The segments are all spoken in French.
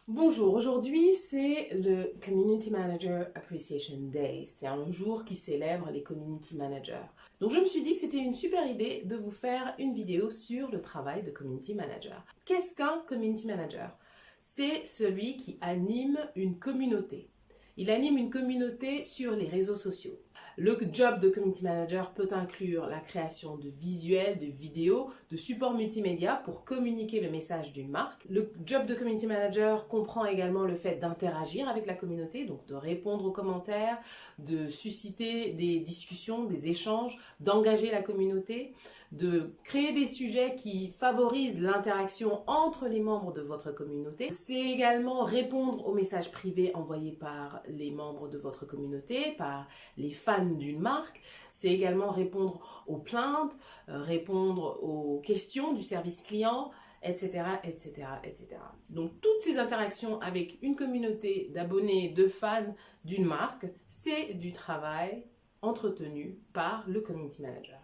Bonjour, aujourd'hui c'est le Community Manager Appreciation Day. C'est un jour qui célèbre les community managers. Donc je me suis dit que c'était une super idée de vous faire une vidéo sur le travail de community manager. Qu'est-ce qu'un community manager? C'est celui qui anime une communauté. Il anime une communauté sur les réseaux sociaux. Le job de community manager peut inclure la création de visuels, de vidéos, de supports multimédia pour communiquer le message d'une marque. Le job de community manager comprend également le fait d'interagir avec la communauté, donc de répondre aux commentaires, de susciter des discussions, des échanges, d'engager la communauté, de créer des sujets qui favorisent l'interaction entre les membres de votre communauté. C'est également répondre aux messages privés envoyés par les membres de votre communauté, par les fans d'une marque. C'est également répondre aux plaintes, répondre aux questions du service client, etc., etc., etc. Donc toutes ces interactions avec une communauté d'abonnés, de fans d'une marque, c'est du travail entretenu par le community manager.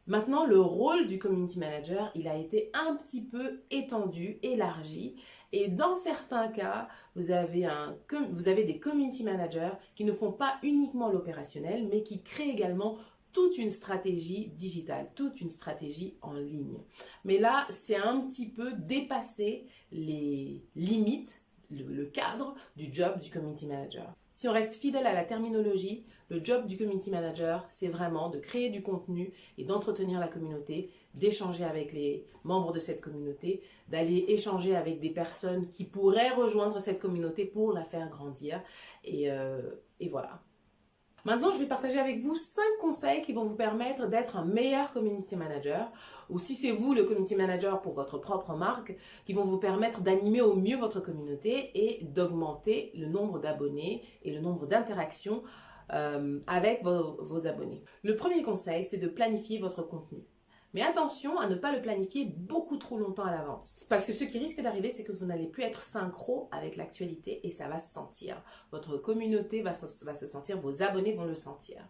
Maintenant, le rôle du community manager, il a été un petit peu étendu, élargi, et dans certains cas, vous avez des community managers qui ne font pas uniquement l'opérationnel, mais qui créent également toute une stratégie digitale, toute une stratégie en ligne. Mais là, c'est un petit peu dépasser les limites, le cadre du job du community manager. Si on reste fidèle à la terminologie, le job du community manager, c'est vraiment de créer du contenu et d'entretenir la communauté, d'échanger avec les membres de cette communauté, d'aller échanger avec des personnes qui pourraient rejoindre cette communauté pour la faire grandir. Et voilà. Maintenant, je vais partager avec vous 5 conseils qui vont vous permettre d'être un meilleur community manager, ou si c'est vous le community manager pour votre propre marque, qui vont vous permettre d'animer au mieux votre communauté et d'augmenter le nombre d'abonnés et le nombre d'interactions avec vos abonnés. Le premier conseil, c'est de planifier votre contenu. Mais attention à ne pas le planifier beaucoup trop longtemps à l'avance. Parce que ce qui risque d'arriver, c'est que vous n'allez plus être synchro avec l'actualité et ça va se sentir. Votre communauté va se sentir, vos abonnés vont le sentir.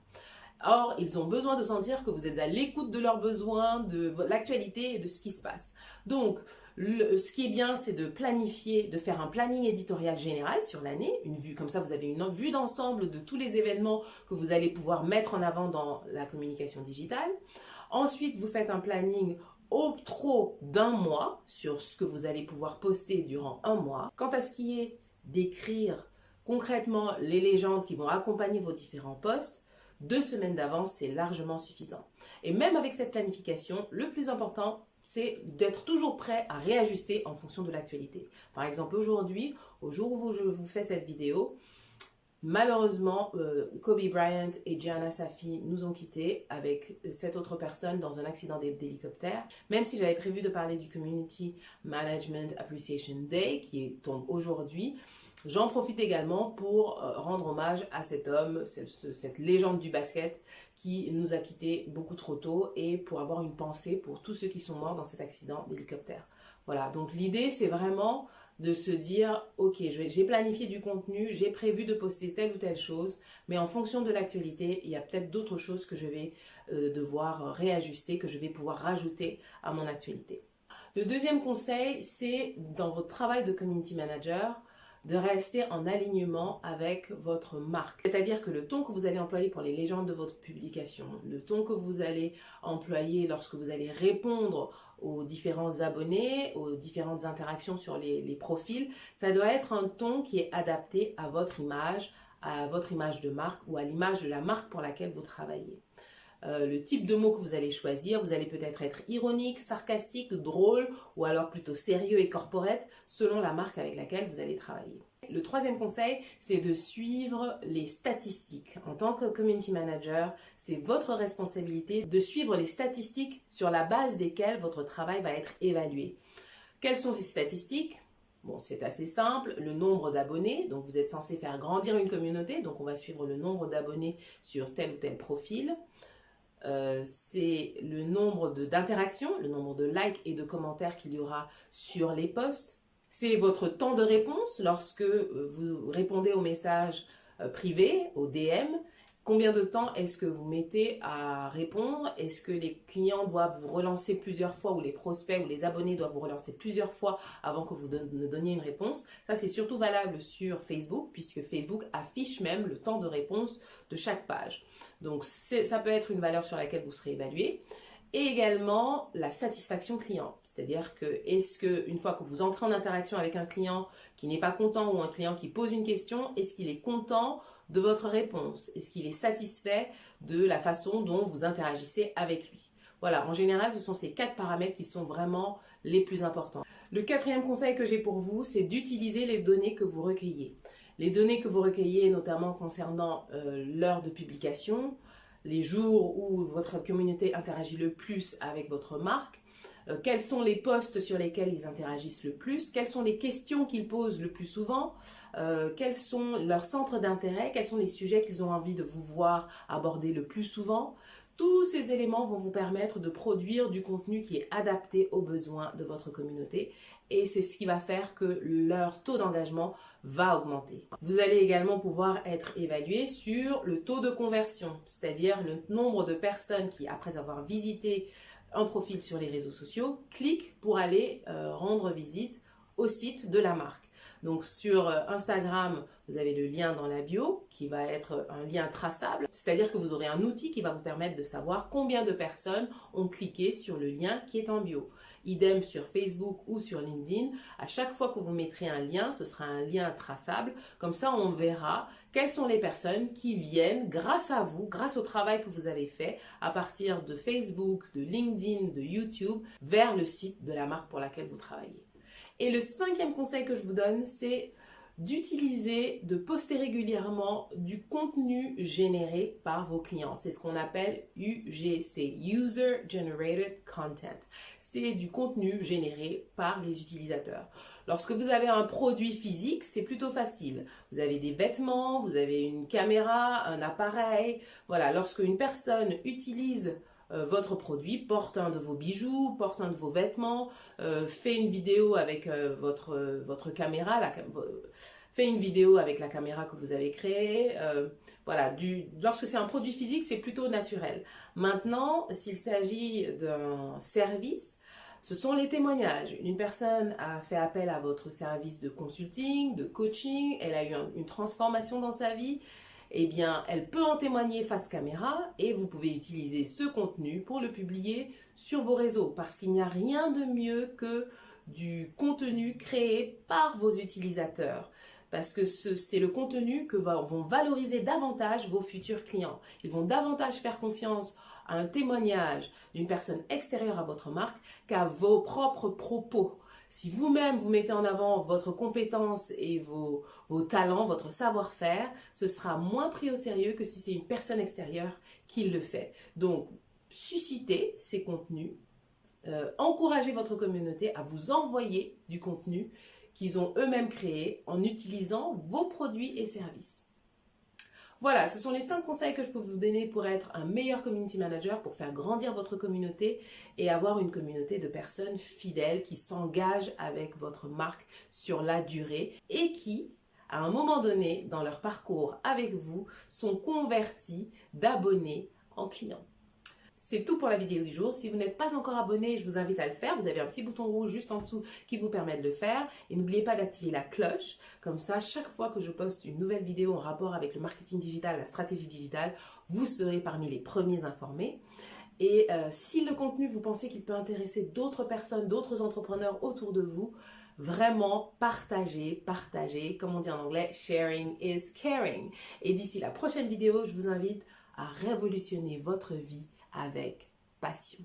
Or, ils ont besoin de sentir que vous êtes à l'écoute de leurs besoins, de l'actualité et de ce qui se passe. Donc, ce qui est bien, c'est de planifier, de faire un planning éditorial général sur l'année, une vue, comme ça vous avez une vue d'ensemble de tous les événements que vous allez pouvoir mettre en avant dans la communication digitale. Ensuite, vous faites un planning au trop d'un mois sur ce que vous allez pouvoir poster durant un mois. Quant à ce qui est d'écrire concrètement les légendes qui vont accompagner vos différents posts, 2 semaines d'avance, c'est largement suffisant. Et même avec cette planification, le plus important, c'est d'être toujours prêt à réajuster en fonction de l'actualité. Par exemple, aujourd'hui, au jour où je vous fais cette vidéo, malheureusement, Kobe Bryant et Gianna Safi nous ont quittés avec 7 autres personnes dans un accident d'hélicoptère. Même si j'avais prévu de parler du Community Management Appreciation Day qui tombe aujourd'hui, j'en profite également pour rendre hommage à cet homme, cette légende du basket qui nous a quittés beaucoup trop tôt et pour avoir une pensée pour tous ceux qui sont morts dans cet accident d'hélicoptère. Voilà, donc l'idée c'est vraiment de se dire, ok, j'ai planifié du contenu, j'ai prévu de poster telle ou telle chose, mais en fonction de l'actualité, il y a peut-être d'autres choses que je vais devoir réajuster, que je vais pouvoir rajouter à mon actualité. Le deuxième conseil, c'est dans votre travail de community manager, de rester en alignement avec votre marque. C'est-à-dire que le ton que vous allez employer pour les légendes de votre publication, le ton que vous allez employer lorsque vous allez répondre aux différents abonnés, aux différentes interactions sur les profils, ça doit être un ton qui est adapté à votre image de marque ou à l'image de la marque pour laquelle vous travaillez. Le type de mots que vous allez choisir, vous allez peut-être être ironique, sarcastique, drôle ou alors plutôt sérieux et corporate selon la marque avec laquelle vous allez travailler. Le troisième conseil, c'est de suivre les statistiques. En tant que community manager, c'est votre responsabilité de suivre les statistiques sur la base desquelles votre travail va être évalué. Quelles sont ces statistiques ? Bon, c'est assez simple, le nombre d'abonnés, donc vous êtes censé faire grandir une communauté, donc on va suivre le nombre d'abonnés sur tel ou tel profil. C'est le nombre d'interactions, le nombre de likes et de commentaires qu'il y aura sur les posts. C'est votre temps de réponse lorsque vous répondez aux messages privés, aux DM. Combien de temps est-ce que vous mettez à répondre? Est-ce que les clients doivent vous relancer plusieurs fois ou les prospects ou les abonnés doivent vous relancer plusieurs fois avant que vous ne donniez une réponse? Ça, c'est surtout valable sur Facebook puisque Facebook affiche même le temps de réponse de chaque page. Donc, ça peut être une valeur sur laquelle vous serez évalué. Et également la satisfaction client, c'est-à-dire que est-ce qu'une fois que vous entrez en interaction avec un client qui n'est pas content ou un client qui pose une question, est-ce qu'il est content de votre réponse? Est-ce qu'il est satisfait de la façon dont vous interagissez avec lui? Voilà, en général, ce sont ces 4 paramètres qui sont vraiment les plus importants. Le 4e conseil que j'ai pour vous, c'est d'utiliser les données que vous recueillez. Les données que vous recueillez, notamment concernant l'heure de publication, les jours où votre communauté interagit le plus avec votre marque, quels sont les posts sur lesquels ils interagissent le plus, quelles sont les questions qu'ils posent le plus souvent, quels sont leurs centres d'intérêt, quels sont les sujets qu'ils ont envie de vous voir aborder le plus souvent. Tous ces éléments vont vous permettre de produire du contenu qui est adapté aux besoins de votre communauté et c'est ce qui va faire que leur taux d'engagement va augmenter. Vous allez également pouvoir être évalué sur le taux de conversion, c'est-à-dire le nombre de personnes qui, après avoir visité un profil sur les réseaux sociaux, cliquent pour aller rendre visite au site de la marque. Donc sur Instagram, vous avez le lien dans la bio qui va être un lien traçable, c'est-à-dire que vous aurez un outil qui va vous permettre de savoir combien de personnes ont cliqué sur le lien qui est en bio. Idem sur Facebook ou sur LinkedIn, à chaque fois que vous mettrez un lien, ce sera un lien traçable, comme ça on verra quelles sont les personnes qui viennent grâce à vous, grâce au travail que vous avez fait à partir de Facebook, de LinkedIn, de YouTube, vers le site de la marque pour laquelle vous travaillez. Et le 5e conseil que je vous donne, c'est d'utiliser, de poster régulièrement du contenu généré par vos clients. C'est ce qu'on appelle UGC, User Generated Content. C'est du contenu généré par les utilisateurs. Lorsque vous avez un produit physique, c'est plutôt facile. Vous avez des vêtements, vous avez une caméra, un appareil. Voilà, lorsque une personne utilise votre produit, porte un de vos bijoux, porte un de vos vêtements, fait une vidéo avec votre caméra, fait une vidéo avec la caméra que vous avez créée. Voilà, lorsque c'est un produit physique, c'est plutôt naturel. Maintenant, s'il s'agit d'un service, ce sont les témoignages. Une personne a fait appel à votre service de consulting, de coaching, elle a eu une transformation dans sa vie. Eh bien, elle peut en témoigner face caméra et vous pouvez utiliser ce contenu pour le publier sur vos réseaux parce qu'il n'y a rien de mieux que du contenu créé par vos utilisateurs. Parce que c'est le contenu que vont valoriser davantage vos futurs clients. Ils vont davantage faire confiance à un témoignage d'une personne extérieure à votre marque qu'à vos propres propos. Si vous-même vous mettez en avant votre compétence et vos talents, votre savoir-faire, ce sera moins pris au sérieux que si c'est une personne extérieure qui le fait. Donc, suscitez ces contenus, encouragez votre communauté à vous envoyer du contenu qu'ils ont eux-mêmes créé en utilisant vos produits et services. Voilà, ce sont les 5 conseils que je peux vous donner pour être un meilleur community manager, pour faire grandir votre communauté et avoir une communauté de personnes fidèles qui s'engagent avec votre marque sur la durée et qui, à un moment donné, dans leur parcours avec vous, sont convertis d'abonnés en clients. C'est tout pour la vidéo du jour. Si vous n'êtes pas encore abonné, je vous invite à le faire. Vous avez un petit bouton rouge juste en dessous qui vous permet de le faire. Et n'oubliez pas d'activer la cloche. Comme ça, chaque fois que je poste une nouvelle vidéo en rapport avec le marketing digital, la stratégie digitale, vous serez parmi les premiers informés. Et si le contenu, vous pensez qu'il peut intéresser d'autres personnes, d'autres entrepreneurs autour de vous, vraiment partagez. Comme on dit en anglais, sharing is caring. Et d'ici la prochaine vidéo, je vous invite à révolutionner votre vie avec passion.